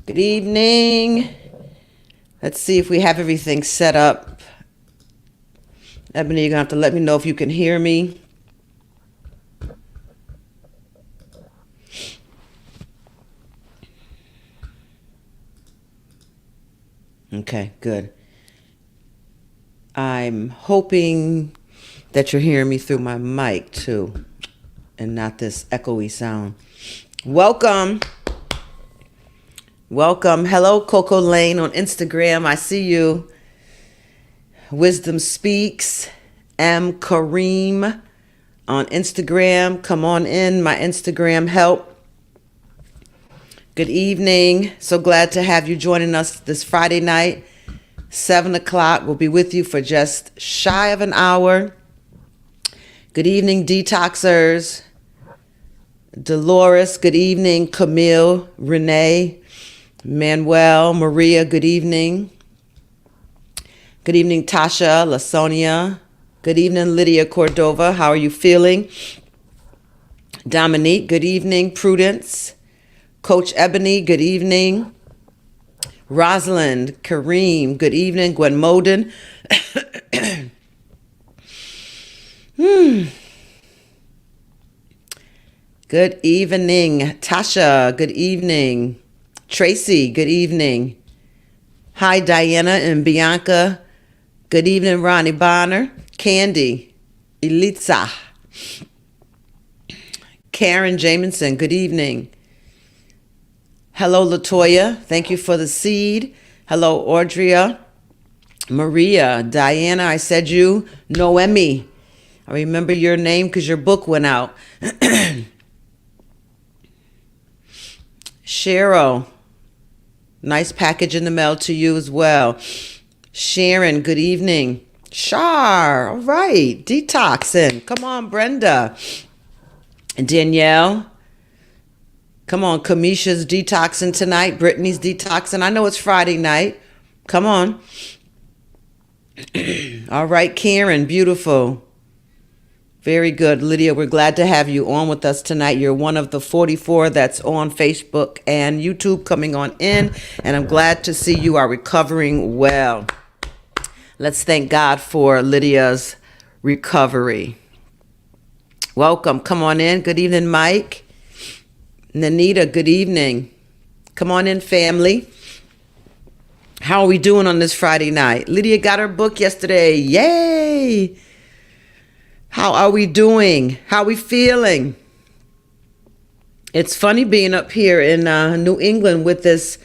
Good evening. Let's see if we have everything set up. Ebony, you're going to have to let me know if you can hear me. Okay, good. I'm hoping that you're hearing me through my mic too, and not this echoey sound. Welcome. Welcome. Hello, Coco Lane on Instagram. I see you. Wisdom Speaks. M. Kareem on Instagram. Come on in, my Instagram help. Good evening. So glad to have you joining us this Friday night. 7 o'clock. We'll be with you for just shy of an hour. Good evening, Detoxers. Dolores, good evening. Camille, Renee, Manuel, Maria, good evening. Good evening, Tasha, Lasonia. Good evening, Lydia Cordova. How are you feeling? Dominique, good evening. Prudence. Coach Ebony, good evening. Rosalind, Kareem, good evening. Gwen Moden. Good evening. Tasha, good evening. Tracy, good evening. Hi, Diana and Bianca. Good evening, Ronnie Bonner. Candy, Elitza. Karen Jamison, good evening. Hello, Latoya. Thank you for the seed. Hello, Audria. Maria, Diana, I said you. Noemi, I remember your name because your book went out. Cheryl, nice package in the mail to you as well. Sharon, good evening. Shar, all right. Detoxing. Come on, Brenda. Danielle. Come on, Kamisha's detoxing tonight. Brittany's detoxing. I know it's Friday night. Come on. All right, Karen, beautiful. Very good. Lydia, we're glad to have you on with us tonight. You're one of the 44 that's on Facebook and YouTube coming on in, and I'm glad to see you are recovering well. Let's thank God for Lydia's recovery. Welcome. Come on in. Good evening, Mike. Nanita, good evening. Come on in, family. How are we doing on this Friday night? Lydia got her book yesterday. Yay! How are we doing? How are we feeling? It's funny being up here in New England with this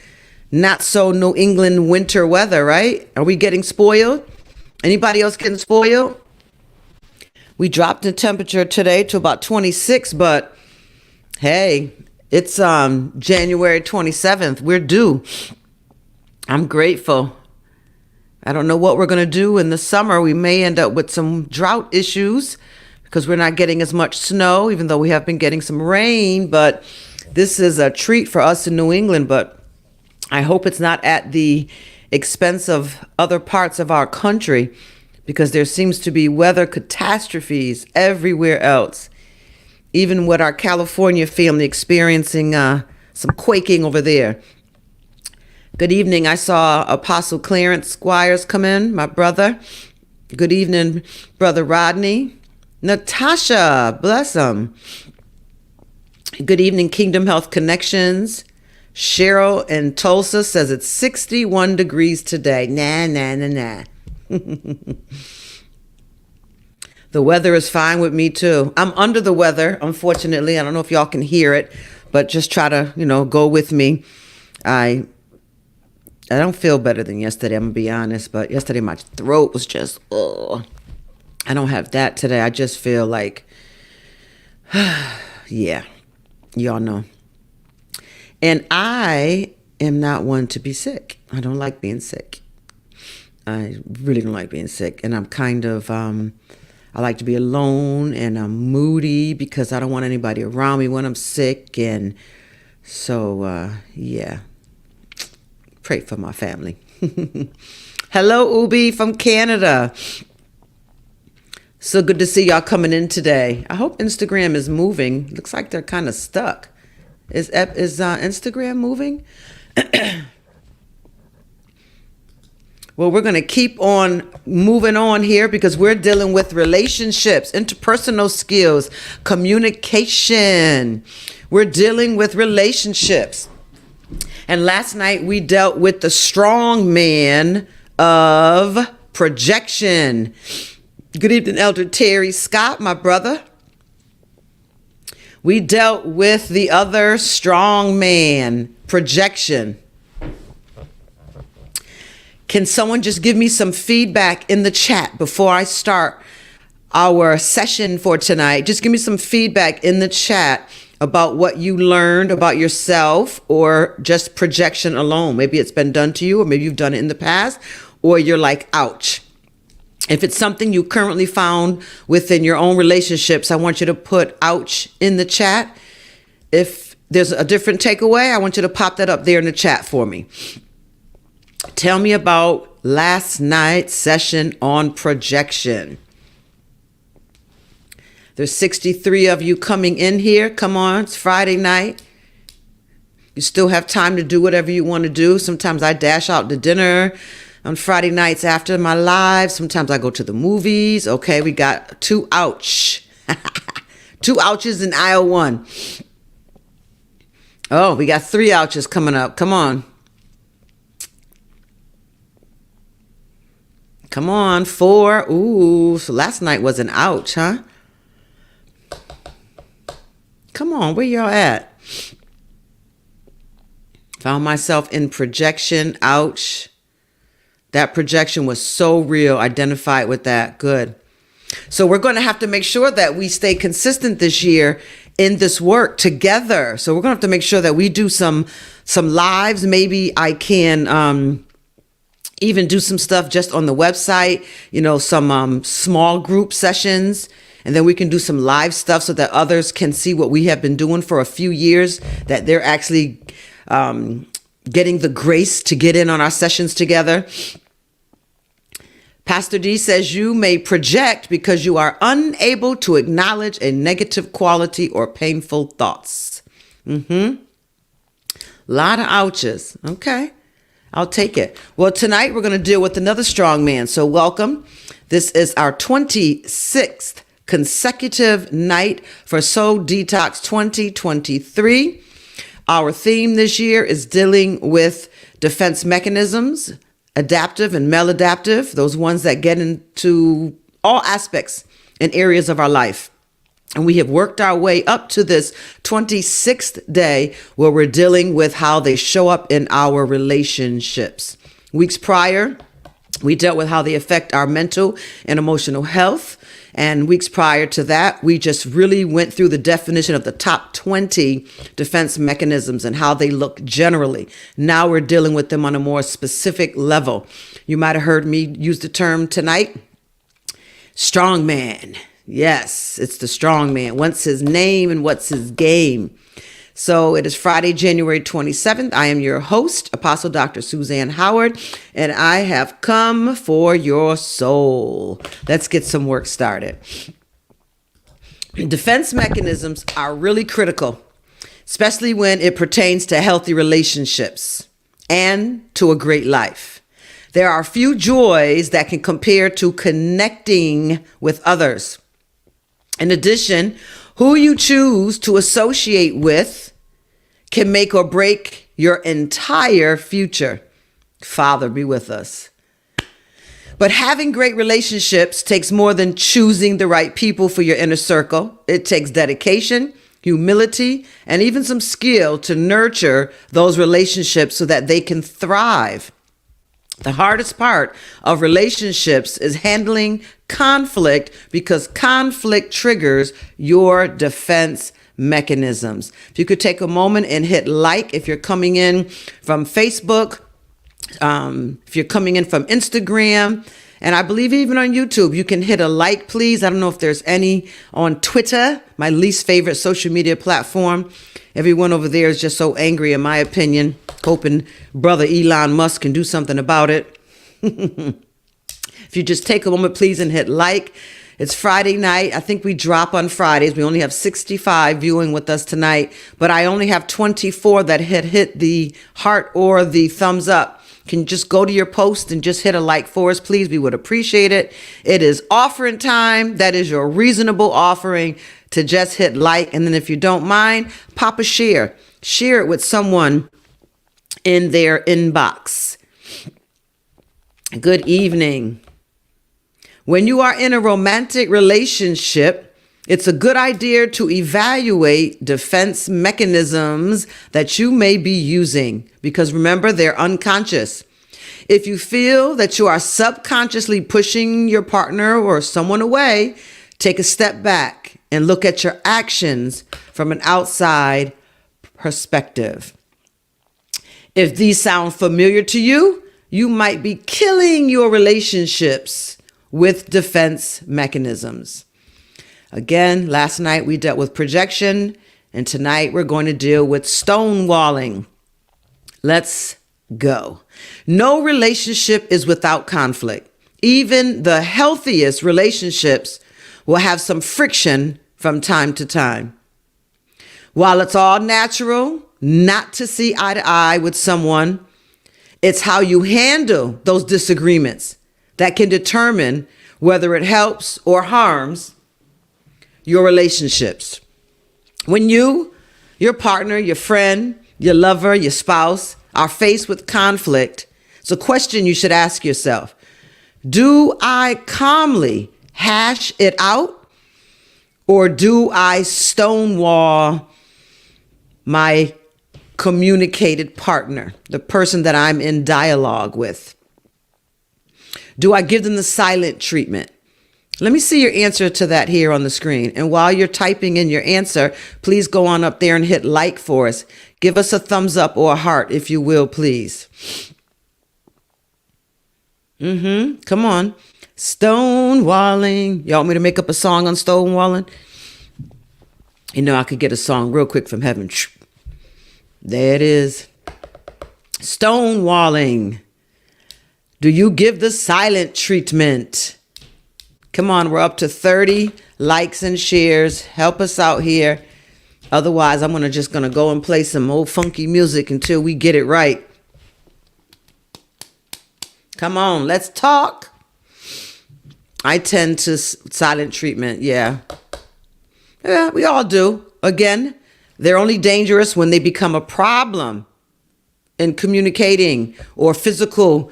not so New England winter weather, right? Are we getting spoiled? Anybody else getting spoiled? We dropped the temperature today to about 26, but hey, it's January 27th. We're due. I'm grateful. I don't know what we're going to do in the summer. We may end up with some drought issues because we're not getting as much snow, even though we have been getting some rain. But this is a treat for us in New England. But I hope it's not at the expense of other parts of our country, because there seems to be weather catastrophes everywhere else. Even with our California family experiencing some quaking over there. Good evening. I saw Apostle Clarence Squires come in, my brother. Good evening, Brother Rodney. Natasha, bless him. Good evening, Kingdom Health Connections. Cheryl in Tulsa says it's 61 degrees today. Nah. The weather is fine with me too. I'm under the weather, unfortunately. I don't know if y'all can hear it, but just try to, go with me. I don't feel better than yesterday, I'm going to be honest. But yesterday my throat was just, I don't have that today. I just feel like, yeah, y'all know. And I am not one to be sick. I don't like being sick. I really don't like being sick. And I'm kind of, I like to be alone, and I'm moody because I don't want anybody around me when I'm sick. And so, yeah. Pray for my family. Hello, Ubi from Canada. So good to see y'all coming in today. I hope Instagram is moving. Looks like they're kind of stuck. Is Instagram moving? Well, we're going to keep on moving on here because we're dealing with relationships, interpersonal skills, communication. We're dealing with relationships. And last night we dealt with the strong man of projection. Good evening, Elder Terry Scott, my brother. We dealt with the other strong man, projection. Can someone just give me some feedback in the chat before I start our session for tonight? Just give me some feedback in the chat about what you learned about yourself or just projection alone. Maybe it's been done to you, or maybe you've done it in the past, or you're like, ouch. If it's something you currently found within your own relationships, I want you to put ouch in the chat. If there's a different takeaway, I want you to pop that up there in the chat for me. Tell me about last night's session on projection. There's 63 of you coming in here. Come on, it's Friday night. You still have time to do whatever you want to do. Sometimes I dash out to dinner on Friday nights after my live. Sometimes I go to the movies. Okay, we got 2 ouch. 2 ouches in aisle 1. Oh, we got 3 ouches coming up. Come on. Come on, 4. Ooh, so last night was an ouch, huh? Come on, where y'all at? Found myself in projection, ouch. That projection was so real. Identified with that. Good. So we're going to have to make sure that we stay consistent this year in this work together. So we're going to have to make sure that we do some lives. Maybe I can even do some stuff just on the website, you know, some small group sessions. And then we can do some live stuff so that others can see what we have been doing for a few years, that they're actually getting the grace to get in on our sessions together. Pastor D says you may project because you are unable to acknowledge a negative quality or painful thoughts. A lot of ouches. Okay, I'll take it. Well, tonight we're going to deal with another strong man. So welcome. This is our 26th consecutive night for Soul Detox 2023. Our theme this year is dealing with defense mechanisms, adaptive and maladaptive, those ones that get into all aspects and areas of our life. And we have worked our way up to this 26th day where we're dealing with how they show up in our relationships. Weeks prior, we dealt with how they affect our mental and emotional health. And weeks prior to that, we just really went through the definition of the top 20 defense mechanisms and how they look generally. Now we're dealing with them on a more specific level. You might have heard me use the term tonight, strong man. Yes, it's the strong man. What's his name and what's his game? So it is Friday, January 27th. I am your host, Apostle Dr. Suzanne Howard, and I have come for your soul. Let's get some work started. Defense mechanisms are really critical, especially when it pertains to healthy relationships and to a great life. There are few joys that can compare to connecting with others. In addition, who you choose to associate with can make or break your entire future. Father, be with us. But having great relationships takes more than choosing the right people for your inner circle. It takes dedication, humility, and even some skill to nurture those relationships so that they can thrive. The hardest part of relationships is handling conflict because conflict triggers your defense mechanisms. If you could take a moment and hit like if you're coming in from Facebook, if you're coming in from Instagram, and I believe even on YouTube, you can hit a like, please. I don't know if there's any on Twitter, my least favorite social media platform. Everyone over there is just so angry, in my opinion, hoping brother Elon Musk can do something about it. If you just take a moment, please, and hit like. It's Friday night. I think we drop on Fridays. We only have 65 viewing with us tonight, but I only have 24 that hit the heart or the thumbs up. Can you just go to your post and just hit a like for us, please? We would appreciate it. It is offering time. That is your reasonable offering to just hit like. And then if you don't mind, pop a share. Share it with someone in their inbox. Good evening. When you are in a romantic relationship, it's a good idea to evaluate defense mechanisms that you may be using, because remember, they're unconscious. If you feel that you are subconsciously pushing your partner or someone away, take a step back and look at your actions from an outside perspective. If these sound familiar to you, you might be killing your relationships with defense mechanisms. Again, last night we dealt with projection, and tonight we're going to deal with stonewalling. Let's go. No relationship is without conflict. Even the healthiest relationships will have some friction from time to time. While it's all natural not to see eye to eye with someone, it's how you handle those disagreements that can determine whether it helps or harms your relationships. When you, your partner, your friend, your lover, your spouse are faced with conflict, it's a question you should ask yourself. Do I calmly hash it out, or do I stonewall my communicated partner, the person that I'm in dialogue with? Do I give them the silent treatment? Let me see your answer to that here on the screen. And while you're typing in your answer, please go on up there and hit like for us. Give us a thumbs up or a heart, if you will, please. Come on. Stonewalling. Y'all want me to make up a song on stonewalling? You know, I could get a song real quick from heaven. There it is. Stonewalling. Do you give the silent treatment? Come on, we're up to 30 likes and shares. Help us out here. Otherwise, I'm just gonna go and play some old funky music until we get it right. Come on, let's talk. I tend to silent treatment, yeah. Yeah, we all do. Again, they're only dangerous when they become a problem in communicating, or physical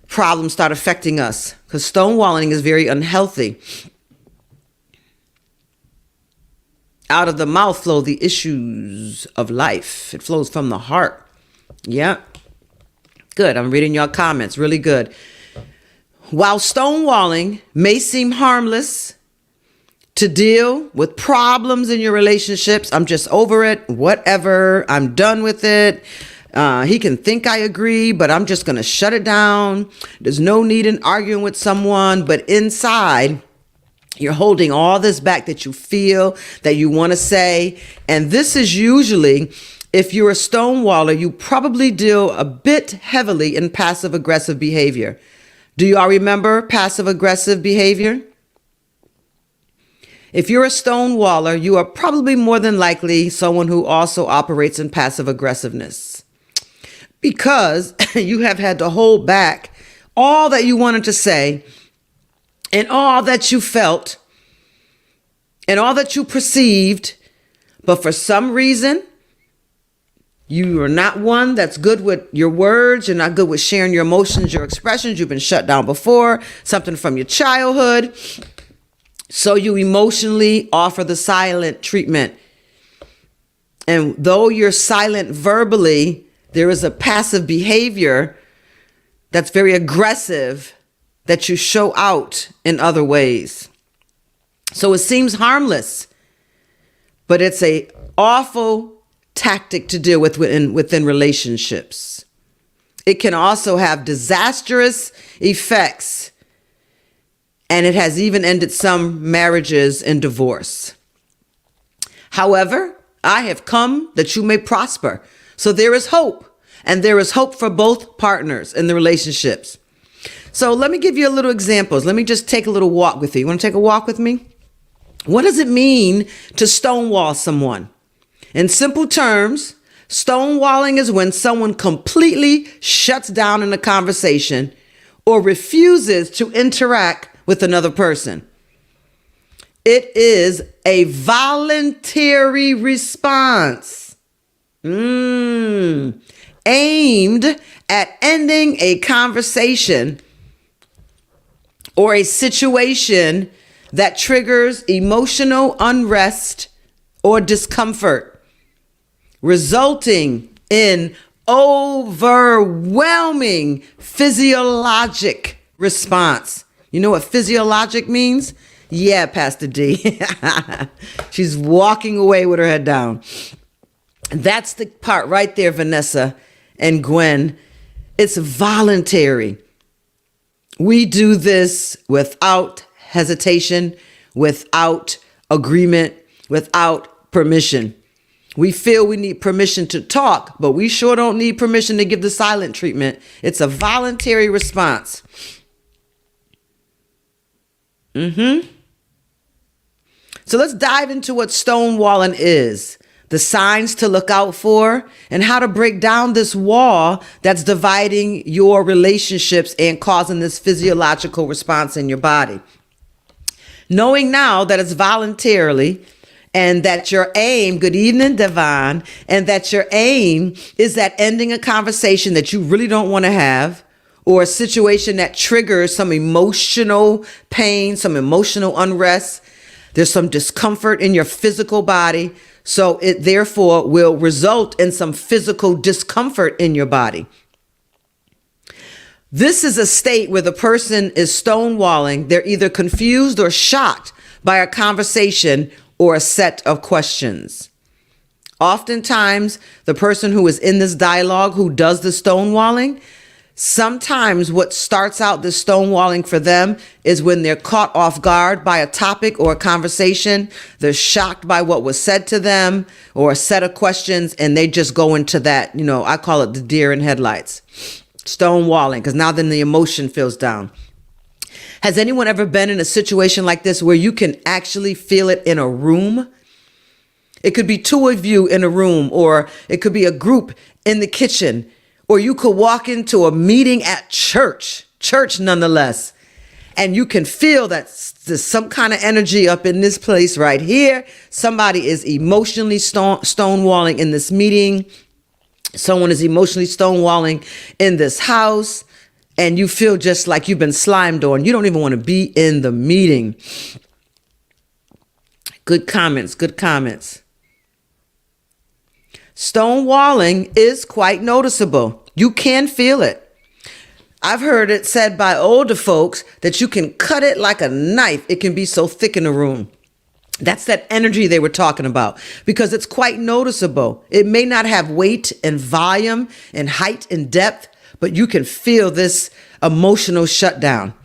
problems start affecting us, because stonewalling is very unhealthy. Out of the mouth flow the issues of life. It flows from the heart. Yeah. Good. I'm reading your comments. Really good. While stonewalling may seem harmless to deal with problems in your relationships, I'm just over it, whatever, I'm done with it. He can think I agree, but I'm just going to shut it down. There's no need in arguing with someone, but inside, you're holding all this back that you feel, that you want to say. And this is usually, if you're a stonewaller, you probably deal a bit heavily in passive aggressive behavior. Do you all remember passive aggressive behavior? If you're a stonewaller, you are probably more than likely someone who also operates in passive aggressiveness, because you have had to hold back all that you wanted to say and all that you felt and all that you perceived. But for some reason, you are not one that's good with your words. You're not good with sharing your emotions, your expressions. You've been shut down before, something from your childhood. So you emotionally offer the silent treatment. And though you're silent verbally, there is a passive behavior that's very aggressive that you show out in other ways. So it seems harmless, but it's a awful tactic to deal with within relationships. It can also have disastrous effects, and it has even ended some marriages in divorce. However, I have come that you may prosper. So there is hope, and there is hope for both partners in the relationships. So let me give you a little examples. Let me just take a little walk with you. You want to take a walk with me? What does it mean to stonewall someone? In simple terms, stonewalling is when someone completely shuts down in a conversation or refuses to interact with another person. It is a voluntary response aimed at ending a conversation or a situation that triggers emotional unrest or discomfort, resulting in overwhelming physiologic response. You know what physiologic means? Yeah, Pastor D. She's walking away with her head down. That's the part right there, Vanessa and Gwen. It's voluntary. We do this without hesitation, without agreement, without permission. We feel we need permission to talk, but we sure don't need permission to give the silent treatment. It's a voluntary response. So let's dive into what stonewalling is, the signs to look out for, and how to break down this wall that's dividing your relationships and causing this physiological response in your body. Knowing now that it's voluntarily and that your aim, good evening, Devon, and that your aim is at ending a conversation that you really don't want to have, or a situation that triggers some emotional pain, some emotional unrest. There's some discomfort in your physical body. So it therefore will result in some physical discomfort in your body. This is a state where the person is stonewalling. They're either confused or shocked by a conversation or a set of questions. Oftentimes, the person who is in this dialogue, who does the stonewalling, sometimes what starts out the stonewalling for them is when they're caught off guard by a topic or a conversation. They're shocked by what was said to them or a set of questions, and they just go into that, I call it the deer in headlights. Stonewalling, because now then the emotion feels down. Has anyone ever been in a situation like this where you can actually feel it in a room? It could be two of you in a room, or it could be a group in the kitchen, or you could walk into a meeting at church nonetheless, and you can feel that there's some kind of energy up in this place right here. Somebody is emotionally stonewalling in this meeting. Someone is emotionally stonewalling in this house, and you feel just like you've been slimed on. You don't even want to be in the meeting. Good comments. Stonewalling is quite noticeable. You can feel it. I've heard it said by older folks that you can cut it like a knife. It can be so thick in the room. That's that energy they were talking about, because it's quite noticeable. It may not have weight and volume and height and depth, but you can feel this emotional shutdown.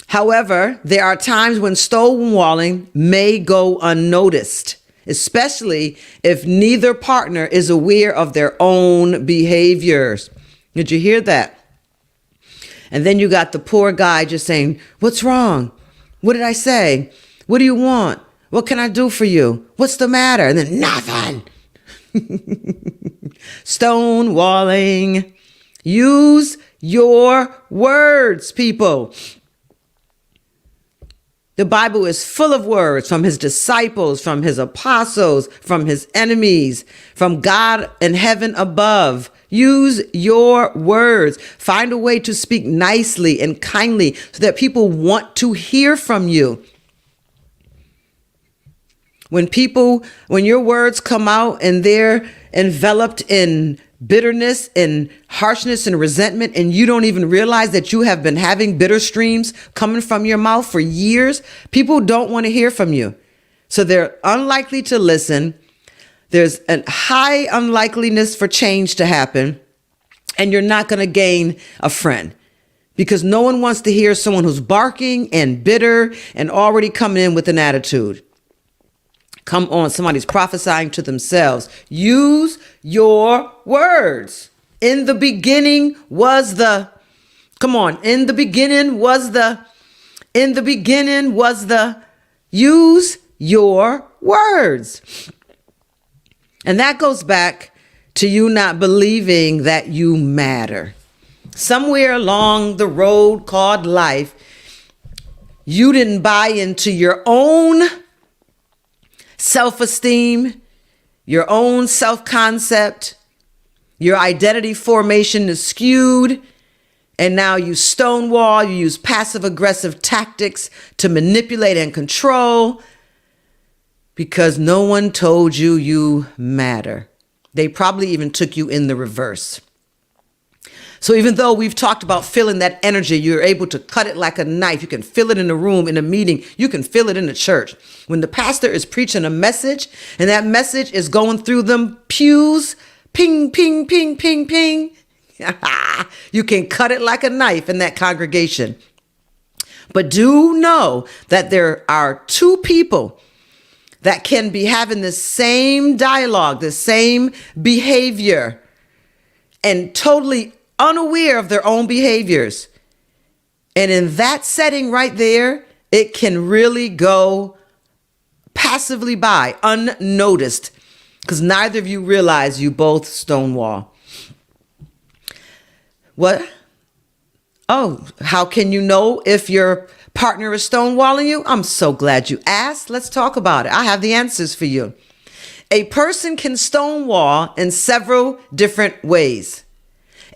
However, there are times when stonewalling may go unnoticed, especially if neither partner is aware of their own behaviors. Did you hear that? And then you got the poor guy just saying, "What's wrong? What did I say? What do you want? What can I do for you? What's the matter?" And then nothing. Stonewalling. Use your words, people. The Bible is full of words from his disciples, from his apostles, from his enemies, from God in heaven above. Use your words. Find a way to speak nicely and kindly so that people want to hear from you. When your words come out and they're enveloped in bitterness and harshness and resentment, and you don't even realize that you have been having bitter streams coming from your mouth for years, people don't want to hear from you. So they're unlikely to listen. There's a high unlikeliness for change to happen, and you're not going to gain a friend, because no one wants to hear someone who's barking and bitter and already coming in with an attitude. Come on, somebody's prophesying to themselves. Use your words. In the beginning was the, Come on. In the beginning was the use your words. And that goes back to you not believing that you matter. Somewhere along the road called life, you didn't buy into your own self-esteem, your own self-concept. Your identity formation is skewed. And now you stonewall, you use passive-aggressive tactics to manipulate and control because no one told you you matter. They probably even took you in the reverse. So even though we've talked about feeling that energy, you're able to cut it like a knife. You can feel it in a room, in a meeting. You can feel it in the church. When the pastor is preaching a message and that message is going through them pews, ping, ping, ping, ping, ping. You can cut it like a knife in that congregation. But do know that there are two people that can be having the same dialogue, the same behavior, and totally unaware of their own behaviors. And in that setting right there, it can really go passively by, unnoticed, because neither of you realize you both stonewall. What? Oh, how can you know if your partner is stonewalling you? I'm so glad you asked. Let's talk about it. I have the answers for you. A person can stonewall in several different ways.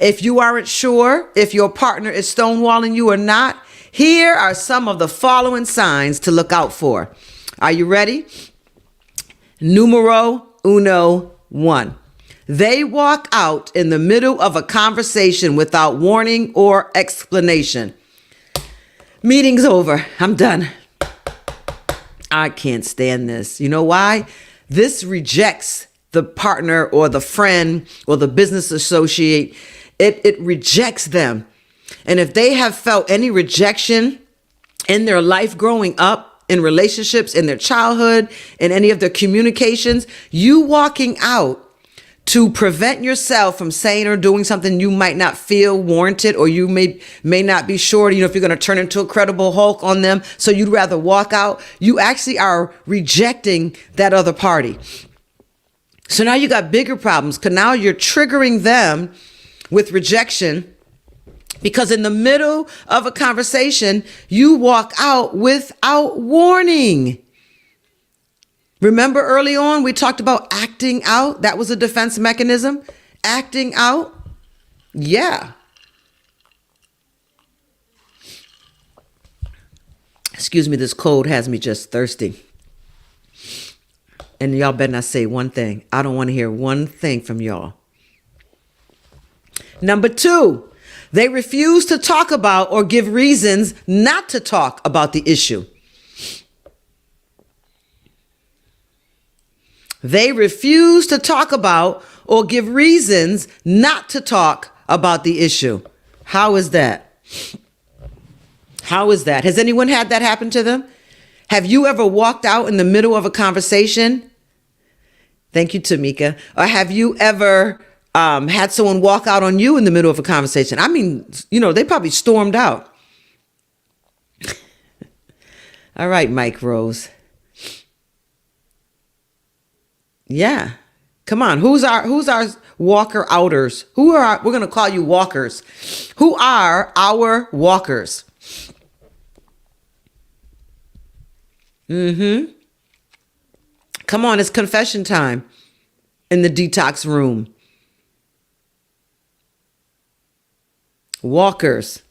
If you aren't sure if your partner is stonewalling you or not, here are some of the following signs to look out for. Are you ready? Numero uno, 1. They walk out in the middle of a conversation without warning or explanation. Meeting's over. I'm done. I can't stand this. You know why? This rejects the partner or the friend or the business associate. It rejects them. And if they have felt any rejection in their life growing up, in relationships, in their childhood, in any of their communications, you walking out to prevent yourself from saying or doing something you might not feel warranted, or you may not be sure, if you're going to turn into a credible Hulk on them. So you'd rather walk out. You actually are rejecting that other party. So now you got bigger problems because now you're triggering them with rejection because in the middle of a conversation, you walk out without warning. Remember early on, we talked about acting out. That was a defense mechanism. Acting out. Yeah. Excuse me, this cold has me just thirsty. And y'all better not say one thing. I don't want to hear one thing from y'all. Number 2, they refuse to talk about or give reasons not to talk about the issue. They refuse to talk about or give reasons not to talk about the issue. How is that? How is that? Has anyone had that happen to them? Have you ever walked out in the middle of a conversation? Thank you, Tamika. Or have you ever had someone walk out on you in the middle of a conversation? I mean, they probably stormed out. All right, Mike Rose. Yeah. Come on. Who's our walker outers? We're going to call you walkers. Who are our walkers? Come on. It's confession time in the detox room. Walkers.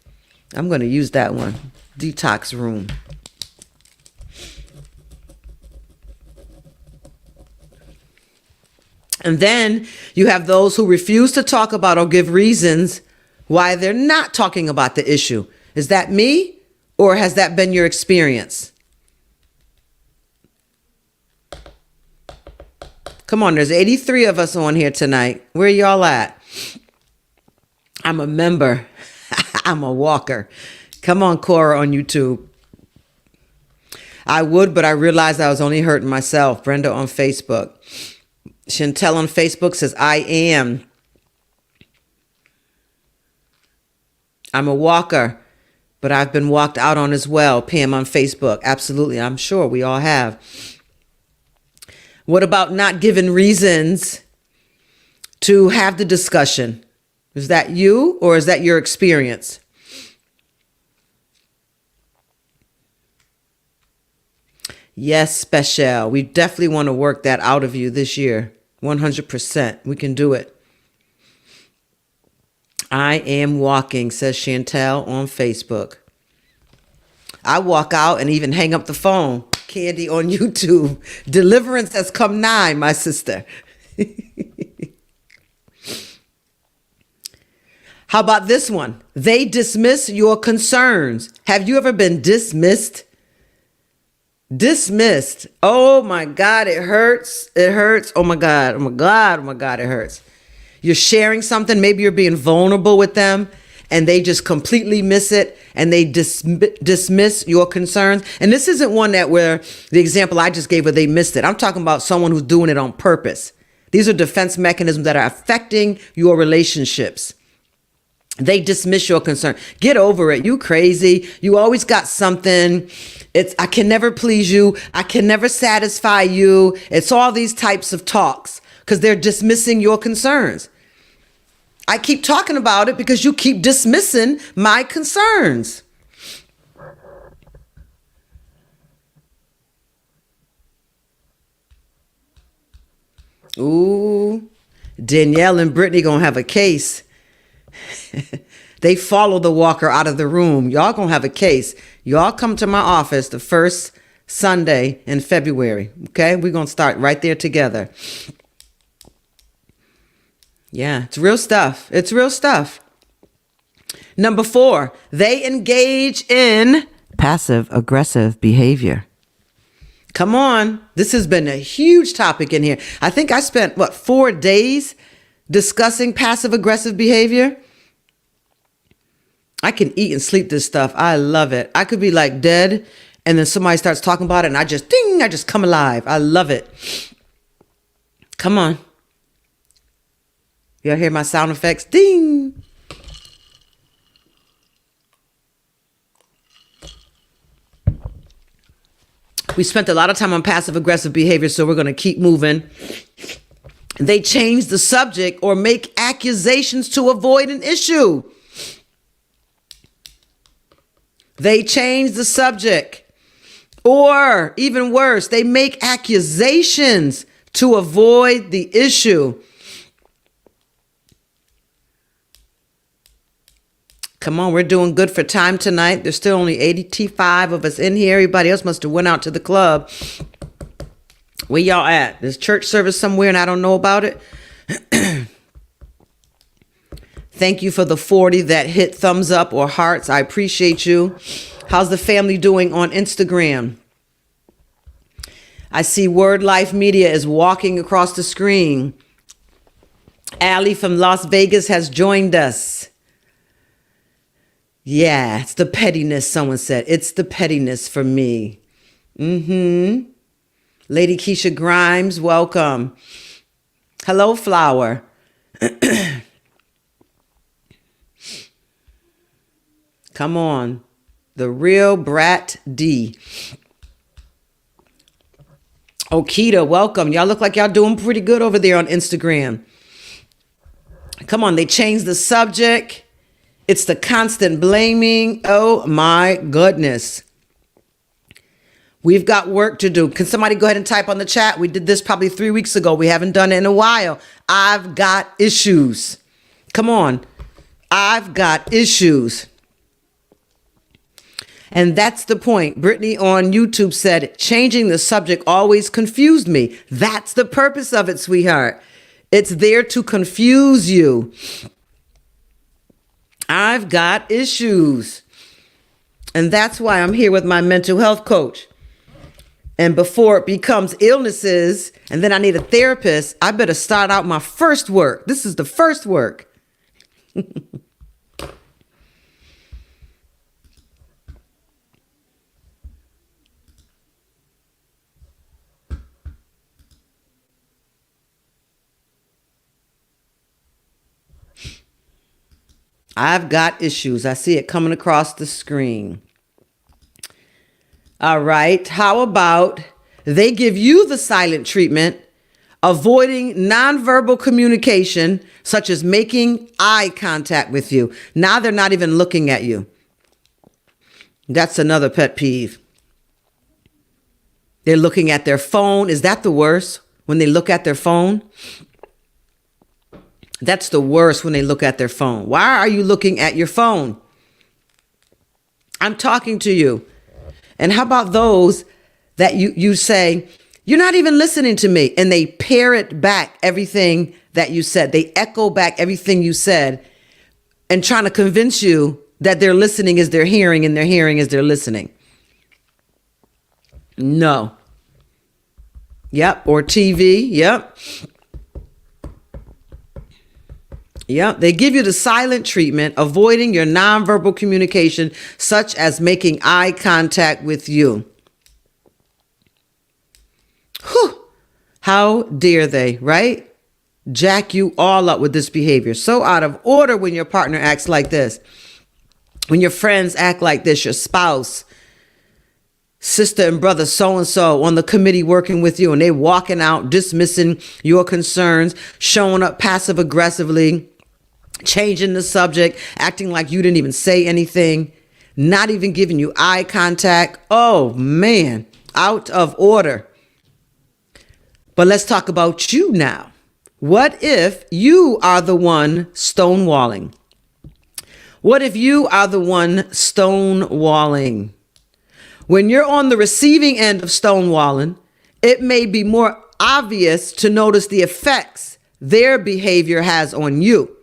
I'm going to use that one. Detox room. And then you have those who refuse to talk about or give reasons why they're not talking about the issue. Is that me, or has that been your experience? Come on, there's 83 of us on here tonight. Where y'all at? I'm a member. I'm a walker. Come on, Cora on YouTube. I would, but I realized I was only hurting myself. Brenda on Facebook. Chantel on Facebook says, I am. I'm a walker, but I've been walked out on as well. Pam on Facebook. Absolutely. I'm sure we all have. What about not giving reasons to have the discussion? Is that you or is that your experience? Yes, special. We definitely want to work that out of you this year. 100%. We can do it. I am walking, says Chantel on Facebook. I walk out and even hang up the phone. Candy on YouTube. Deliverance has come nigh, my sister. How about this one? They dismiss your concerns. Have you ever been dismissed? Dismissed. Oh my God, it hurts. It hurts. Oh my God. Oh my God. Oh my God, it hurts. You're sharing something. Maybe you're being vulnerable with them and they just completely miss it and they dismiss your concerns. And this isn't one that where the example I just gave where they missed it. I'm talking about someone who's doing it on purpose. These are defense mechanisms that are affecting your relationships. They dismiss your concern. Get over it. You crazy. You always got something. I can never please you. I can never satisfy you. It's all these types of talks because they're dismissing your concerns. I keep talking about it because you keep dismissing my concerns. Ooh, Danielle and Brittany gonna have a case. They follow the walker out of the room. Y'all gonna have a case. Y'all come to my office the first Sunday in February. Okay, we're gonna start right there together. Yeah, it's real stuff. It's real stuff. Number 4, they engage in passive aggressive behavior. Come on. This has been a huge topic in here. I think I spent, 4 days discussing passive aggressive behavior. I can eat and sleep this stuff. I love it. I could be like dead and then somebody starts talking about it and I just come alive. I love it. Come on. Y'all hear my sound effects? Ding. We spent a lot of time on passive aggressive behavior, so we're going to keep moving. They change the subject or make accusations to avoid an issue. They change the subject. Or even worse, they make accusations to avoid the issue. Come on, we're doing good for time tonight. There's still only 85 of us in here. Everybody else must have went out to the club. Where y'all at? There's church service somewhere and I don't know about it. Thank you for the 40 that hit thumbs up or hearts. I appreciate you. How's the family doing on Instagram? I see Word Life Media is walking across the screen. Allie from Las Vegas has joined us. Yeah, it's the pettiness, someone said. It's the pettiness for me. Lady Keisha Grimes, welcome. Hello, Flower. Come on. The real Brat D. Okita, welcome. Y'all look like y'all doing pretty good over there on Instagram. Come on, they changed the subject. It's the constant blaming. Oh my goodness. We've got work to do. Can somebody go ahead and type on the chat? We did this probably 3 weeks ago. We haven't done it in a while. I've got issues. Come on. I've got issues. And that's the point. Brittany on YouTube said, changing the subject always confused me. That's the purpose of it, sweetheart. It's there to confuse you. I've got issues. And that's why I'm here with my mental health coach. And before it becomes illnesses, and then I need a therapist, I better start out my first work. This is the first work. I've got issues. I see it coming across the screen. All right. How about they give you the silent treatment, avoiding nonverbal communication, such as making eye contact with you. Now they're not even looking at you. That's another pet peeve. They're looking at their phone. Is that the worst? When they look at their phone? That's the worst, when they look at their phone. Why are you looking at your phone? I'm talking to you. And how about those that you say, you're not even listening to me, and they parrot back everything that you said. They echo back everything you said and trying to convince you that their listening is their hearing and their hearing is their listening. No. Yep. Or TV. Yep. Yep. They give you the silent treatment, avoiding your nonverbal communication, such as making eye contact with you. Whew. How dare they, right? Jack you all up with this behavior. So out of order when your partner acts like this. When your friends act like this, your spouse, sister and brother so-and-so on the committee working with you, and they walking out, dismissing your concerns, showing up passive aggressively, changing the subject, acting like you didn't even say anything, not even giving you eye contact. Oh man, out of order. But let's talk about you now. What if you are the one stonewalling? What if you are the one stonewalling? When you're on the receiving end of stonewalling, it may be more obvious to notice the effects their behavior has on you.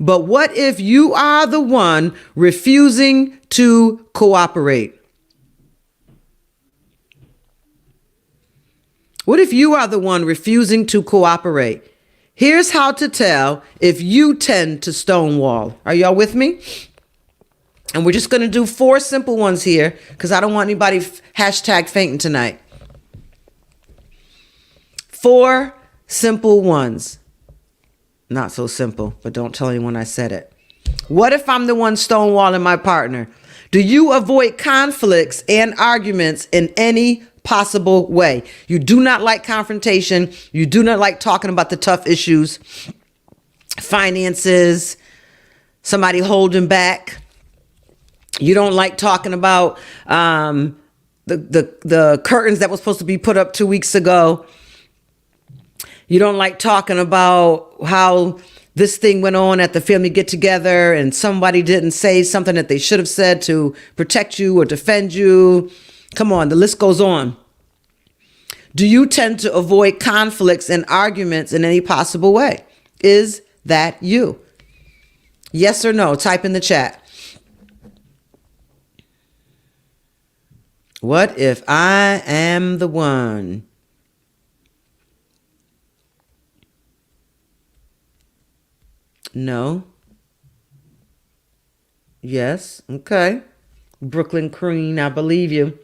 But what if you are the one refusing to cooperate? What if you are the one refusing to cooperate? Here's how to tell if you tend to stonewall. Are y'all with me? And we're just going to do 4 simple ones here because I don't want anybody hashtag fainting tonight. 4 simple ones. Not so simple, but don't tell anyone I said it. What if I'm the one stonewalling my partner? Do you avoid conflicts and arguments in any possible way? You do not like confrontation. You do not like talking about the tough issues, finances, somebody holding back. You don't like talking about the curtains that were supposed to be put up 2 weeks ago. You don't like talking about how this thing went on at the family get together and somebody didn't say something that they should have said to protect you or defend you. Come on, the list goes on. Do you tend to avoid conflicts and arguments in any possible way? Is that you? Yes or no? Type in the chat. What if I am the one? No. Yes. Okay. Brooklyn Cream, I believe you.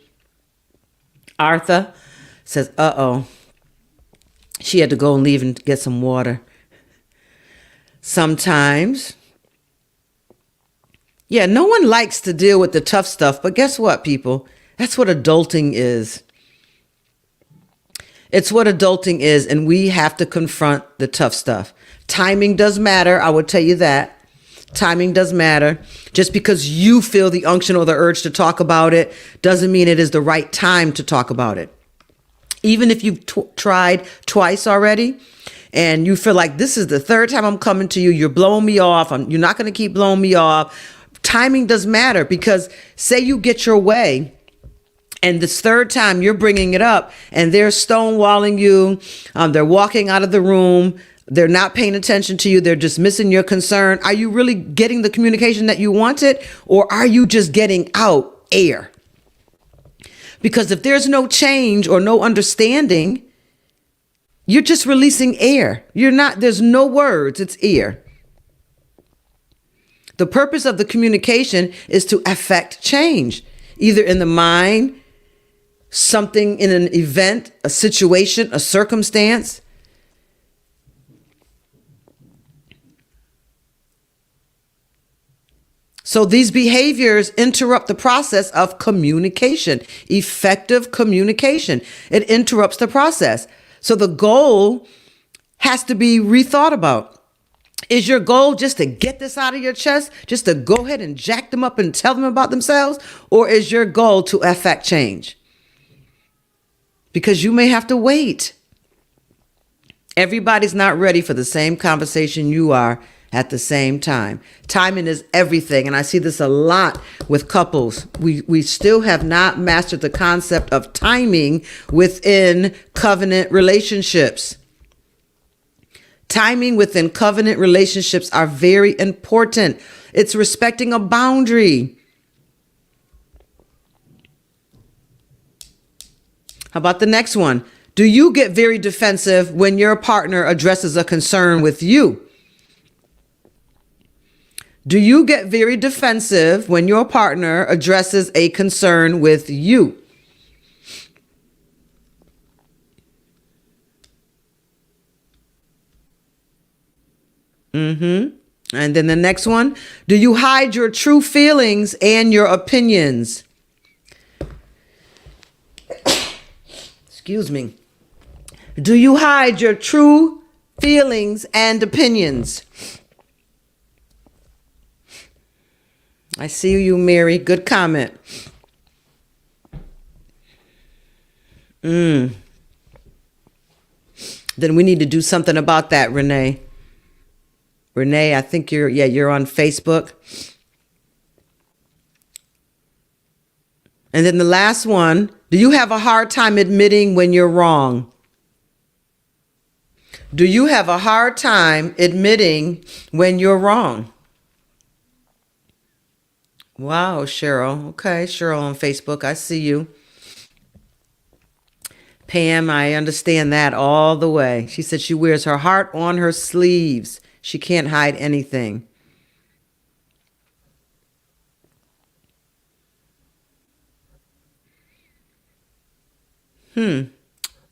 Arthur says, uh-oh. She had to go and leave and get some water. Sometimes. Yeah, no one likes to deal with the tough stuff, but guess what, people? That's what adulting is. It's what adulting is, and we have to confront the tough stuff. Timing does matter, I would tell you that. Timing does matter. Just because you feel the unction or the urge to talk about it doesn't mean it is the right time to talk about it. Even if you've tried twice already and you feel like this is the 3rd time I'm coming to you, you're blowing me off, you're not going to keep blowing me off. Timing does matter, because say you get your way and this 3rd time you're bringing it up and they're stonewalling you, they're walking out of the room, they're not paying attention to you, they're dismissing your concern. Are you really getting the communication that you wanted, or are you just getting out air? Because if there's no change or no understanding, you're just releasing air. There's no words, it's air. The purpose of the communication is to affect change, either in the mind, something in an event, a situation, a circumstance. So these behaviors interrupt the process of communication, effective communication. It interrupts the process. So the goal has to be rethought about. Is your goal just to get this out of your chest, just to go ahead and jack them up and tell them about themselves? Or is your goal to affect change? Because you may have to wait. Everybody's not ready for the same conversation you are at the same time. Timing is everything. And I see this a lot with couples. We still have not mastered the concept of timing within covenant relationships. Timing within covenant relationships are very important. It's respecting a boundary. How about the next one? Do you get very defensive when your partner addresses a concern with you? Do you get very defensive when your partner addresses a concern with you? And then the next one, do you hide your true feelings and your opinions? Excuse me. Do you hide your true feelings and opinions? I see you, Mary. Good comment. Then we need to do something about that, Renee. Renee, I think you're on Facebook. And then the last one, do you have a hard time admitting when you're wrong? Do you have a hard time admitting when you're wrong? Wow, Cheryl. Okay, Cheryl on Facebook. I see you. Pam, I understand that all the way. She said she wears her heart on her sleeves. She can't hide anything.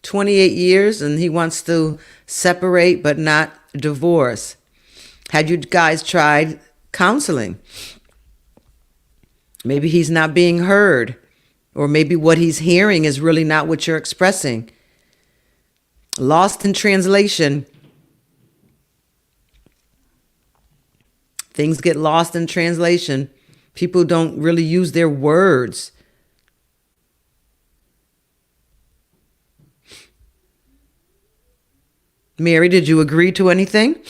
28 years and he wants to separate but not divorce. Had you guys tried counseling? Maybe he's not being heard, or maybe what he's hearing is really not what you're expressing. Lost in translation. Things get lost in translation. People don't really use their words. Mary, did you agree to anything?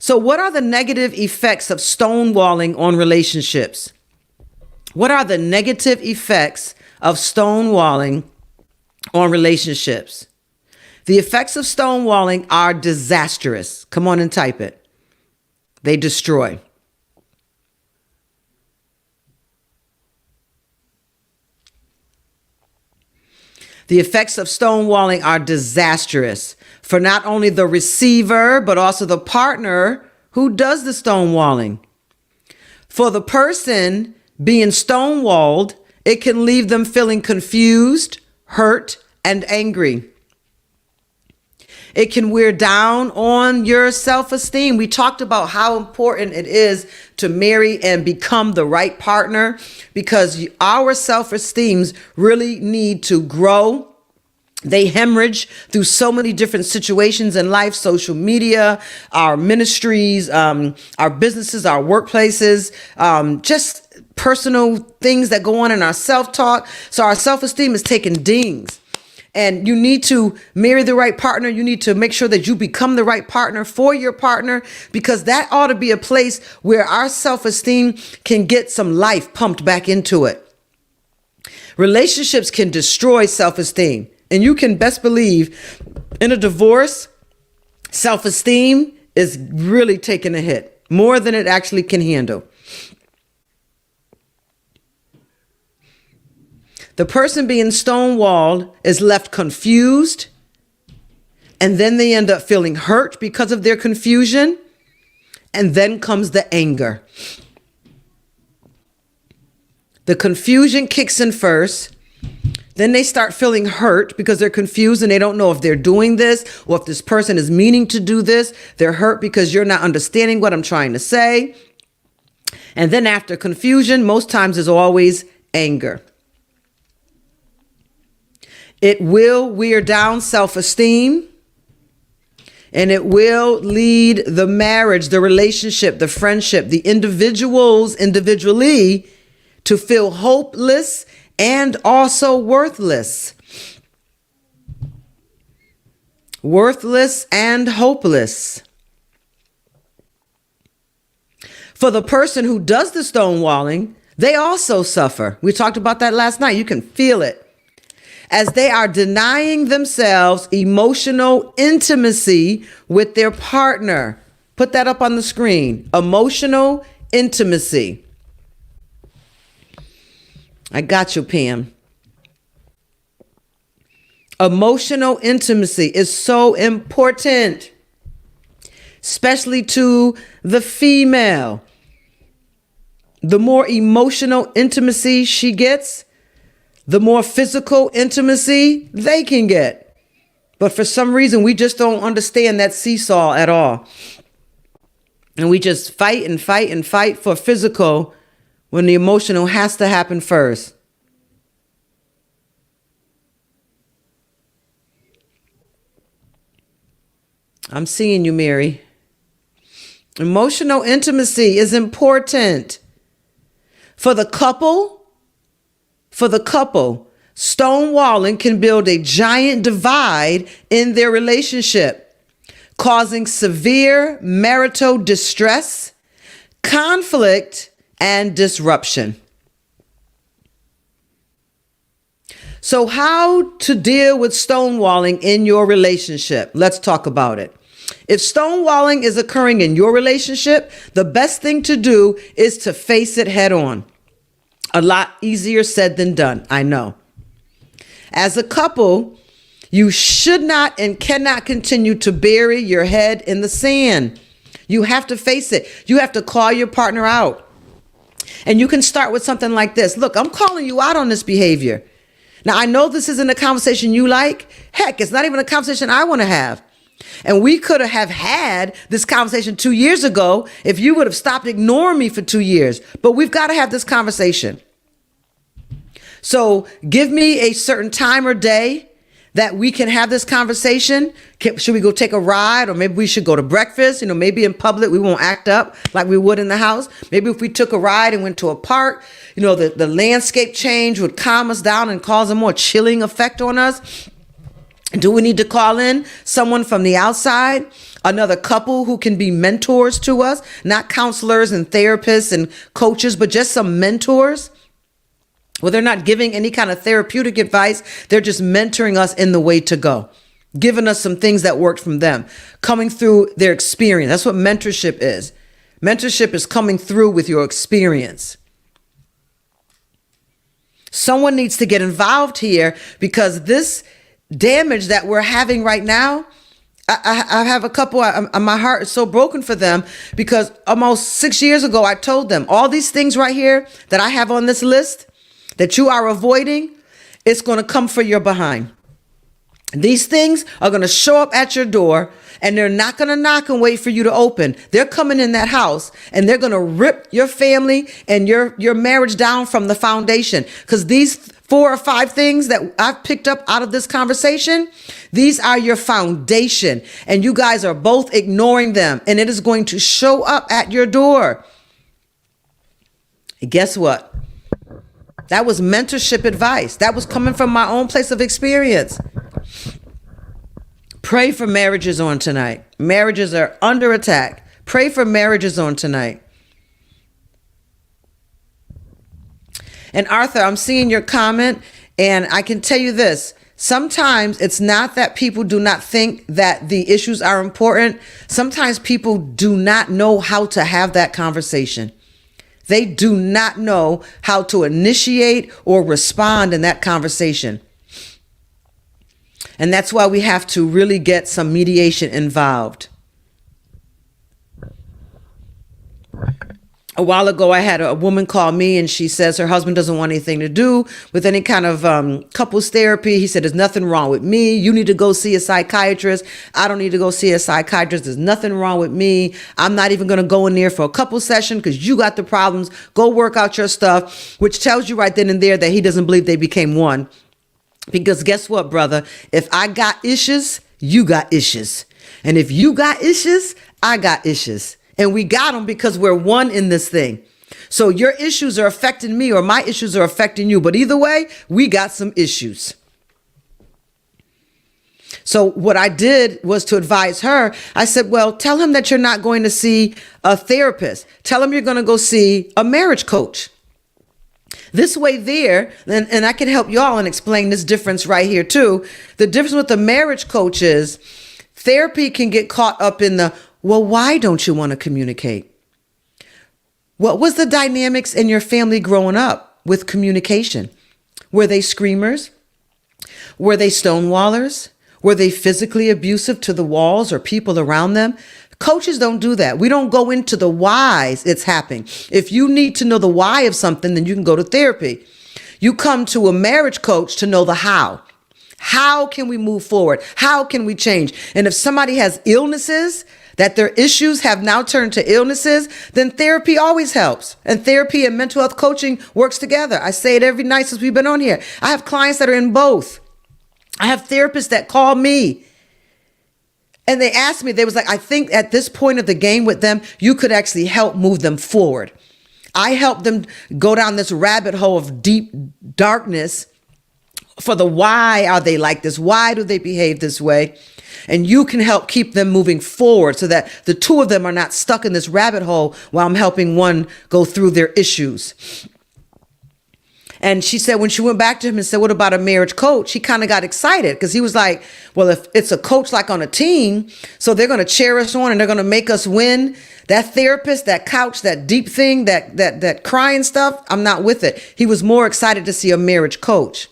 So what are the negative effects of stonewalling on relationships? What are the negative effects of stonewalling on relationships? The effects of stonewalling are disastrous. Come on and type it. They destroy. The effects of stonewalling are disastrous for not only the receiver, but also the partner who does the stonewalling. For the person being stonewalled, it can leave them feeling confused, hurt, and angry. It can wear down on your self-esteem. We talked about how important it is to marry and become the right partner, because our self-esteems really need to grow. They hemorrhage through so many different situations in life: social media, our ministries, our businesses, our workplaces, just personal things that go on in our self-talk. So our self-esteem is taking dings. And you need to marry the right partner. You need to make sure that you become the right partner for your partner, because that ought to be a place where our self-esteem can get some life pumped back into it. Relationships can destroy self-esteem. And you can best believe in a divorce, self-esteem is really taking a hit, more than it actually can handle. The person being stonewalled is left confused, and then they end up feeling hurt because of their confusion, and then comes the anger. The confusion kicks in first, Then they start feeling hurt because they're confused and they don't know if they're doing this or if this person is meaning to do this. They're hurt because you're not understanding what I'm trying to say. And then after confusion, most times there's always anger. It will wear down self-esteem, and it will lead the marriage, the relationship, the friendship, the individuals individually to feel hopeless and also worthless. Worthless and hopeless. For the person who does the stonewalling, they also suffer. We talked about that last night. You can feel it. As they are denying themselves emotional intimacy with their partner. Put that up on the screen. Emotional intimacy. I got you, Pam. Emotional intimacy is so important, especially to the female. The more emotional intimacy she gets, the more physical intimacy they can get. But for some reason, we just don't understand that seesaw at all. And we just fight and fight and fight for physical when the emotional has to happen first. I'm seeing you, Mary. Emotional intimacy is important. For the couple, stonewalling can build a giant divide in their relationship, causing severe marital distress, conflict, and disruption. So how to deal with stonewalling in your relationship? Let's talk about it. If stonewalling is occurring in your relationship, the best thing to do is to face it head on. A lot easier said than done, I know. As a couple, you should not and cannot continue to bury your head in the sand. You have to face it. You have to call your partner out. And you can start with something like this. Look, I'm calling you out on this behavior. Now, I know this isn't a conversation you like. Heck, it's not even a conversation I want to have. And we could have had this conversation 2 years ago if you would have stopped ignoring me for 2 years. But we've got to have this conversation. So give me a certain time or day that we can have this conversation. Should we go take a ride, or maybe we should go to breakfast? Maybe in public we won't act up like we would in the house. Maybe if we took a ride and went to a park, the landscape change would calm us down and cause a more chilling effect on us. Do we need to call in someone from the outside, another couple who can be mentors to us, not counselors and therapists and coaches, but just some mentors? Well, they're not giving any kind of therapeutic advice. They're just mentoring us in the way to go, giving us some things that worked from them, coming through their experience. That's what mentorship is. Mentorship is coming through with your experience. Someone needs to get involved here, because this damage that we're having right now, I have a couple, my heart is so broken for them, because almost 6 years ago, I told them all these things right here that I have on this list that you are avoiding, it's going to come for your behind. These things are going to show up at your door, and they're not going to knock and wait for you to open. They're coming in that house, and they're going to rip your family and your marriage down from the foundation. Because these 4 or 5 things that I've picked up out of this conversation, these are your foundation, and you guys are both ignoring them, and it is going to show up at your door. And guess what? That was mentorship advice. That was coming from my own place of experience. Pray for marriages on tonight. Marriages are under attack. Pray for marriages on tonight. And Arthur, I'm seeing your comment, and I can tell you this. Sometimes it's not that people do not think that the issues are important. Sometimes people do not know how to have that conversation. They do not know how to initiate or respond in that conversation. And that's why we have to really get some mediation involved. a while ago, I had a woman call me and she says her husband doesn't want anything to do with any kind of couples therapy. He said, there's nothing wrong with me. You need to go see a psychiatrist. I don't need to go see a psychiatrist. There's nothing wrong with me. I'm not even going to go in there for a couple session because you got the problems. Go work out your stuff, which tells you right then and there that he doesn't believe they became one. Because guess what, brother? If I got issues, you got issues. And if you got issues, I got issues. And we got them because we're one in this thing. So your issues are affecting me or my issues are affecting you. But either way, we got some issues. So what I did was to advise her. I said, well, tell him that you're not going to see a therapist. Tell him you're going to go see a marriage coach. This way there, and I can help y'all and explain this difference right here too. The difference with the marriage coach is therapy can get caught up in the, well, why don't you want to communicate? What was the dynamics in your family growing up with communication? Were they screamers? Were they stonewallers? Were they physically abusive to the walls or people around them? Coaches don't do that. We don't go into the whys it's happening. If you need to know the why of something, then you can go to therapy. You come to a marriage coach to know the how. How can we move forward? How can we change? And if somebody has illnesses, that their issues have now turned to illnesses, then therapy always helps. And therapy and mental health coaching works together. I say it every night since we've been on here. I have clients that are in both. I have therapists that call me and they asked me, they was like, I think at this point of the game with them, you could actually help move them forward. I help them go down this rabbit hole of deep darkness for the why are they like this? Why do they behave this way? And you can help keep them moving forward so that the two of them are not stuck in this rabbit hole while I'm helping one go through their issues. And she said when she went back to him and said, what about a marriage coach? He kind of got excited because he was like, well, if it's a coach like on a team, so they're going to cheer us on and they're going to make us win. That therapist, that couch, that deep thing, that crying stuff, I'm not with it. He was more excited to see a marriage coach.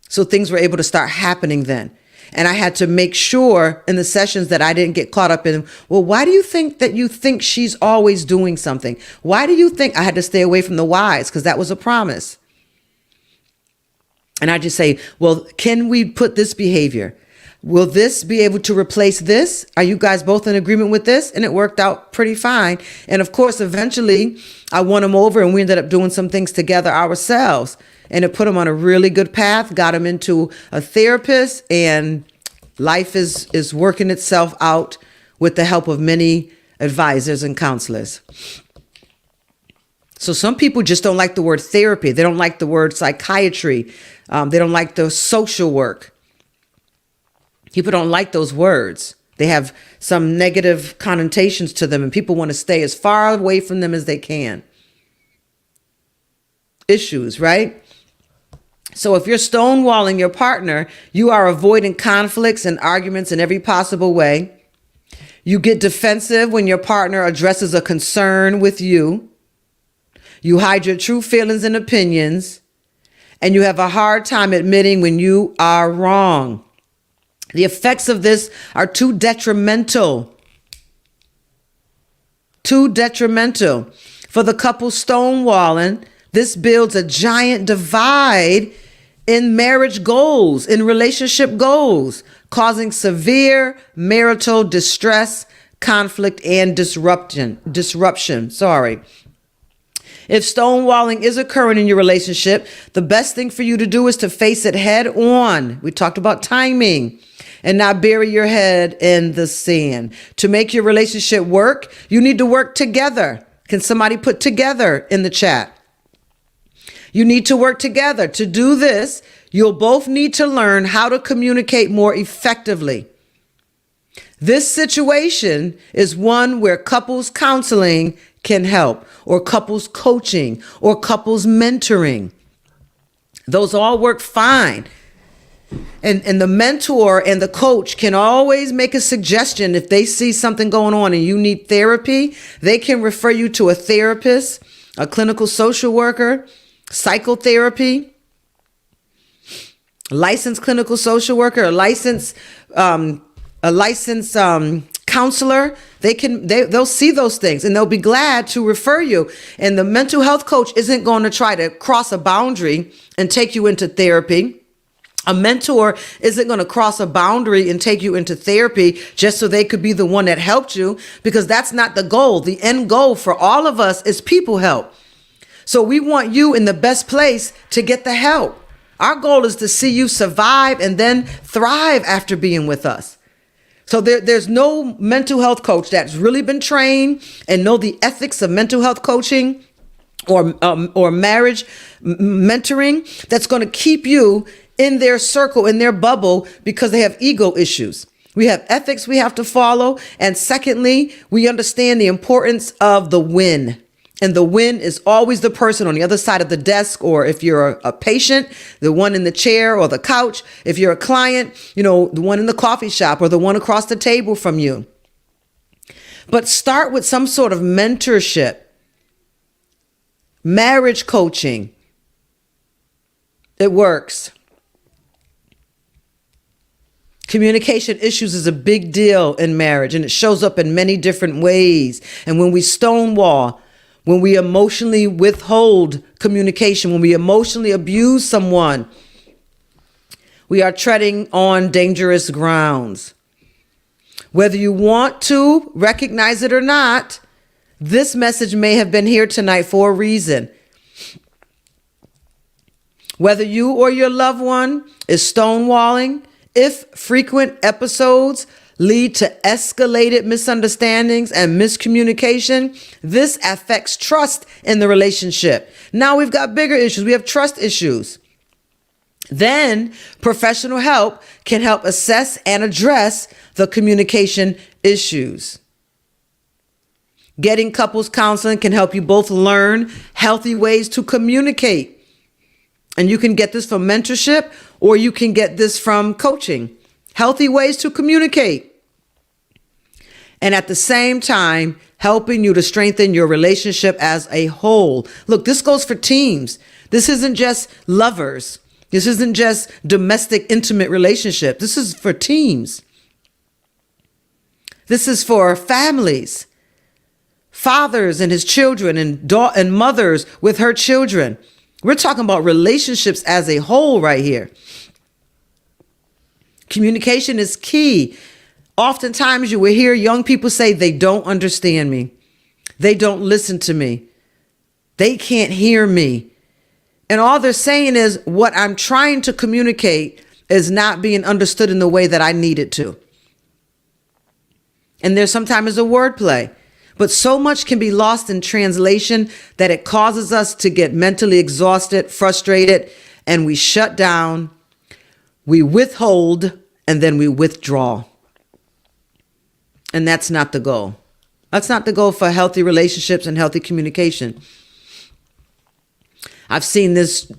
So things were able to start happening then. And I had to make sure in the sessions that I didn't get caught up in, well, why do you think that you think she's always doing something? Why do you think I had to stay away from the whys? Because that was a promise. And I just say, well, can we put this behavior? Will this be able to replace this? Are you guys both in agreement with this? And it worked out pretty fine. And of course, eventually I won him over and we ended up doing some things together ourselves. And it put him on a really good path, got him into a therapist, and life is working itself out with the help of many advisors and counselors. So some people just don't like the word therapy. They don't like the word psychiatry. They don't like the social work. People don't like those words. They have some negative connotations to them, and people want to stay as far away from them as they can. Issues, right? So if you're stonewalling your partner, you are avoiding conflicts and arguments in every possible way. You get defensive when your partner addresses a concern with you. You hide your true feelings and opinions, and you have a hard time admitting when you are wrong. The effects of this are too detrimental. Too detrimental. For the couple stonewalling, this builds a giant divide in marriage goals, in relationship goals, causing severe marital distress, conflict, and disruption. If stonewalling is occurring in your relationship, the best thing for you to do is to face it head on. We talked about timing. And not bury your head in the sand. To make your relationship work, you need to work together. Can somebody put together in the chat? You need to work together. To do this, you'll both need to learn how to communicate more effectively. This situation is one where couples counseling can help, or couples coaching, or couples mentoring. Those all work fine. And the mentor and the coach can always make a suggestion if they see something going on and you need therapy. They can refer you to a therapist, a clinical social worker, psychotherapy, licensed clinical social worker, a licensed counselor they'll see those things and they'll be glad to refer you. And the mental health coach isn't going to try to cross a boundary and take you into therapy. A mentor isn't going to cross a boundary and take you into therapy just so they could be the one that helped you, because that's not the goal. The end goal for all of us is people help. So we want you in the best place to get the help. Our goal is to see you survive and then thrive after being with us. So there's no mental health coach that's really been trained and know the ethics of mental health coaching or marriage mentoring that's going to keep you in their circle, in their bubble, because they have ego issues. We have ethics we have to follow. And secondly, we understand the importance of the win. And the win is always the person on the other side of the desk, or if you're a patient, the one in the chair or the couch. If you're a client, the one in the coffee shop or the one across the table from you. But start with some sort of mentorship, marriage coaching. It works. Communication issues is a big deal in marriage, and it shows up in many different ways. And when we stonewall, when we emotionally withhold communication, when we emotionally abuse someone, we are treading on dangerous grounds. Whether you want to recognize it or not, this message may have been here tonight for a reason. Whether you or your loved one is stonewalling, if frequent episodes lead to escalated misunderstandings and miscommunication, this affects trust in the relationship. Now we've got bigger issues. We have trust issues. Then professional help can help assess and address the communication issues. Getting couples counseling can help you both learn healthy ways to communicate. And you can get this from mentorship, or you can get this from coaching. Healthy ways to communicate. And at the same time, helping you to strengthen your relationship as a whole. Look, this goes for teams. This isn't just lovers. This isn't just domestic, intimate relationship. This is for teams. This is for families. Fathers and his children, and mothers with her children. We're talking about relationships as a whole right here. Communication is key. Oftentimes you will hear young people say they don't understand me. They don't listen to me. They can't hear me. And all they're saying is what I'm trying to communicate is not being understood in the way that I need it to. And there's sometimes a wordplay. But so much can be lost in translation that it causes us to get mentally exhausted, frustrated, and we shut down, we withhold, and then we withdraw. And that's not the goal. That's not the goal for healthy relationships and healthy communication. I've seen this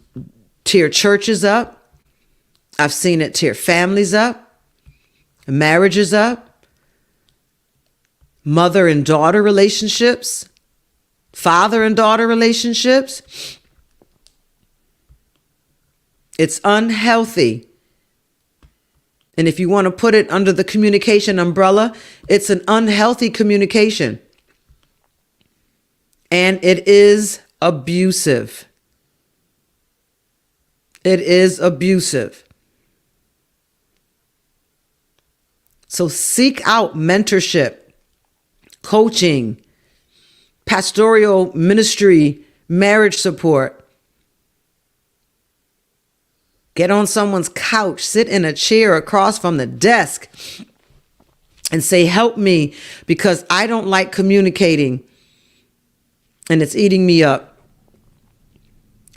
tear churches up. I've seen it tear families up, marriages up, mother and daughter relationships, father and daughter relationships. It's unhealthy. And if you want to put it under the communication umbrella, it's an unhealthy communication. And it is abusive. It is abusive. So seek out mentorship, coaching, pastoral ministry, marriage support. Get on someone's couch, sit in a chair across from the desk and say, help me, because I don't like communicating and it's eating me up.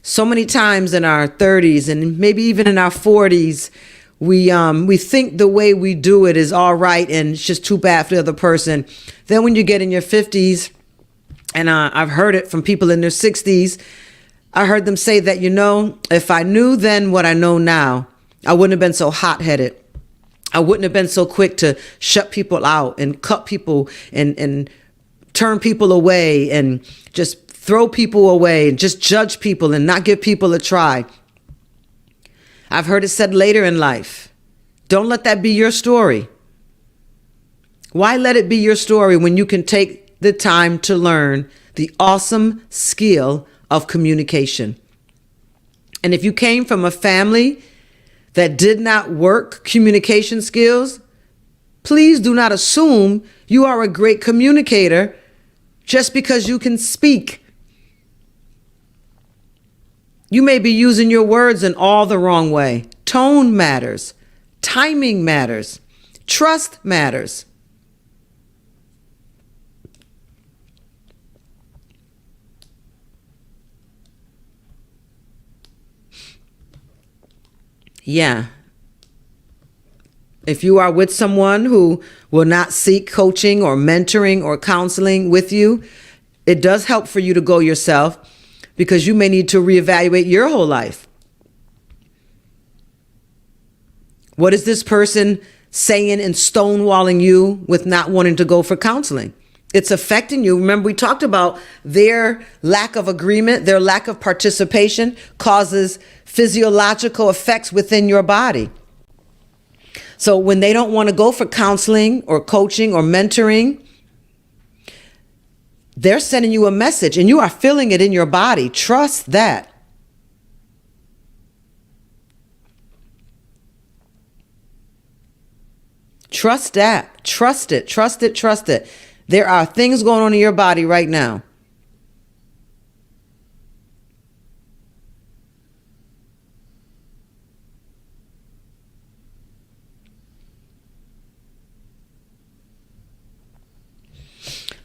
So many times in our 30s and maybe even in our 40s, we think the way we do it is all right and it's just too bad for the other person. Then when you get in your 50s, and I've heard it from people in their 60s, I heard them say that, if I knew then what I know now, I wouldn't have been so hot-headed. I wouldn't have been so quick to shut people out and cut people and turn people away and just throw people away and just judge people and not give people a try. I've heard it said later in life. Don't let that be your story. Why let it be your story when you can take the time to learn the awesome skill of communication? And if you came from a family that did not work communication skills, please do not assume you are a great communicator just because you can speak. You may be using your words in all the wrong way. Tone matters. Timing matters. Trust matters. Yeah. If you are with someone who will not seek coaching or mentoring or counseling with you, it does help for you to go yourself, because you may need to reevaluate your whole life. What is this person saying and stonewalling you with not wanting to go for counseling? It's affecting you. Remember, we talked about their lack of agreement, their lack of participation causes physiological effects within your body. So when they don't want to go for counseling or coaching or mentoring, they're sending you a message and you are feeling it in your body. Trust that. Trust that. Trust it. Trust it. Trust it. There are things going on in your body right now.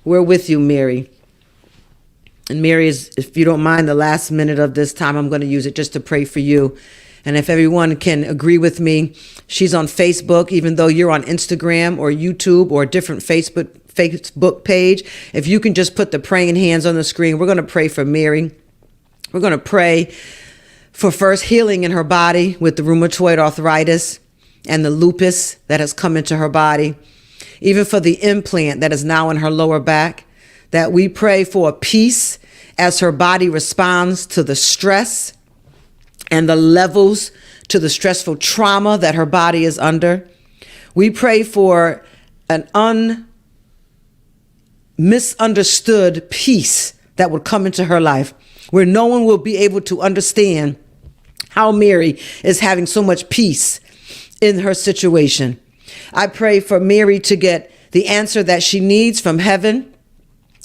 We're with you, Mary. And Mary, if you don't mind, the last minute of this time, I'm going to use it just to pray for you. And if everyone can agree with me, she's on Facebook, even though you're on Instagram or YouTube or a different Facebook page. If you can just put the praying hands on the screen, we're going to pray for Mary. We're going to pray for first healing in her body with the rheumatoid arthritis and the lupus that has come into her body. Even for the implant that is now in her lower back, that we pray for a peace as her body responds to the stress and the levels to the stressful trauma that her body is under. We pray for an misunderstood peace that would come into her life, where no one will be able to understand how Mary is having so much peace in her situation. I pray for Mary to get the answer that she needs from heaven,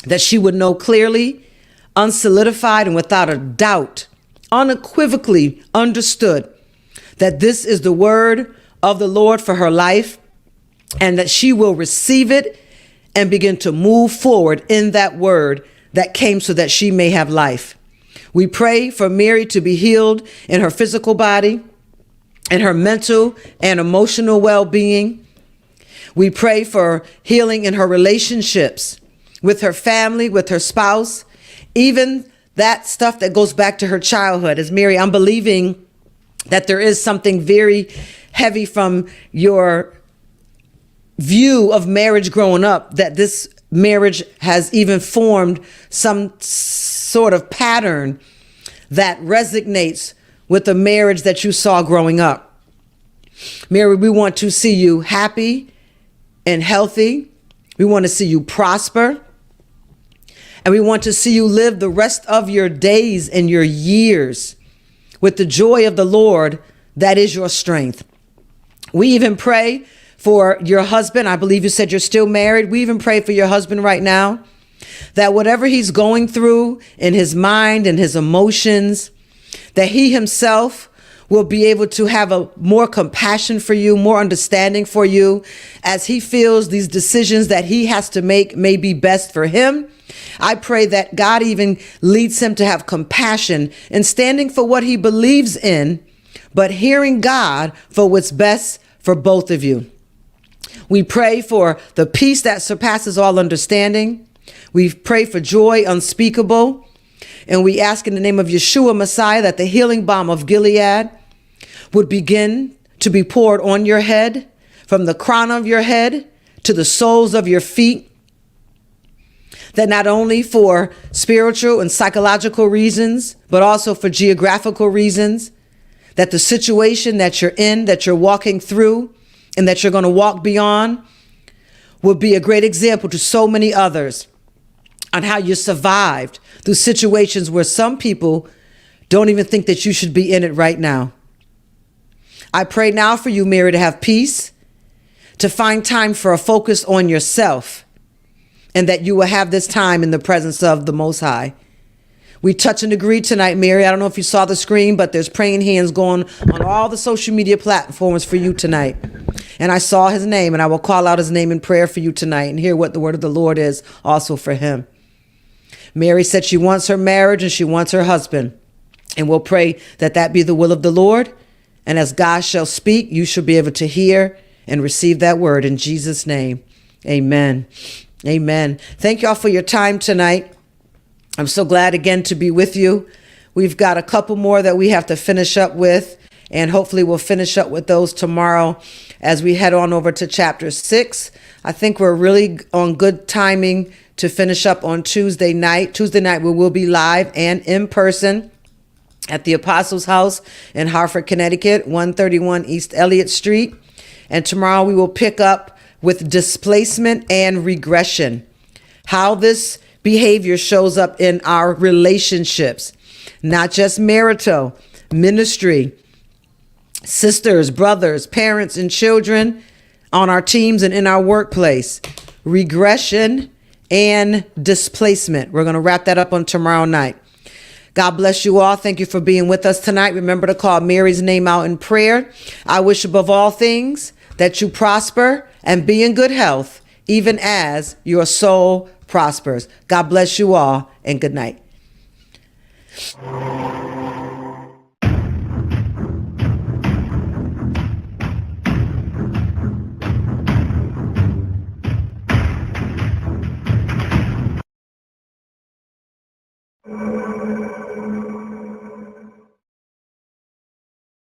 that she would know clearly, unsolidified, and without a doubt, unequivocally understood that this is the word of the Lord for her life, and that she will receive it and begin to move forward in that word that came so that she may have life. We pray for Mary to be healed in her physical body, in her mental and emotional well-being. We pray for healing in her relationships with her family, with her spouse, even that stuff that goes back to her childhood. As Mary, I'm believing that there is something very heavy from your view of marriage growing up, that this marriage has even formed some sort of pattern that resonates with the marriage that you saw growing up. Mary, we want to see you happy and healthy. We want to see you prosper. And we want to see you live the rest of your days and your years with the joy of the Lord that is your strength. We even pray for your husband. I believe you said you're still married. We even pray for your husband right now, that whatever he's going through in his mind and his emotions, that he himself will be able to have a more compassion for you, more understanding for you, as he feels these decisions that he has to make may be best for him. I pray that God even leads him to have compassion in standing for what he believes in, but hearing God for what's best for both of you. We pray for the peace that surpasses all understanding. We pray for joy unspeakable. And we ask in the name of Yeshua Messiah that the healing balm of Gilead would begin to be poured on your head, from the crown of your head to the soles of your feet. That not only for spiritual and psychological reasons, but also for geographical reasons, that the situation that you're in, that you're walking through, and that you're going to walk beyond, will be a great example to so many others on how you survived through situations where some people don't even think that you should be in it right now. I pray now for you, Mary, to have peace, to find time for a focus on yourself, and that you will have this time in the presence of the Most High. We touch and agree tonight, Mary. I don't know if you saw the screen, but there's praying hands going on all the social media platforms for you tonight. And I saw his name, and I will call out his name in prayer for you tonight and hear what the word of the Lord is also for him. Mary said she wants her marriage and she wants her husband. And we'll pray that that be the will of the Lord. And as God shall speak, you shall be able to hear and receive that word in Jesus' name. Amen. Amen. Thank y'all for your time tonight. I'm so glad again to be with you. We've got a couple more that we have to finish up with, and hopefully we'll finish up with those tomorrow as we head on over to chapter 6. I think we're really on good timing to finish up on Tuesday night. Tuesday night we will be live and in person at the Apostles' House in Hartford, Connecticut, 131 East Elliott Street. And tomorrow we will pick up with displacement and regression, how this behavior shows up in our relationships, not just marital, ministry, sisters, brothers, parents, and children, on our teams and in our workplace. Regression and displacement. We're going to wrap that up on tomorrow night. God bless you all. Thank you for being with us tonight. Remember to call Mary's name out in prayer. I wish above all things that you prosper and be in good health, even as your soul prospers. God bless you all, and good night.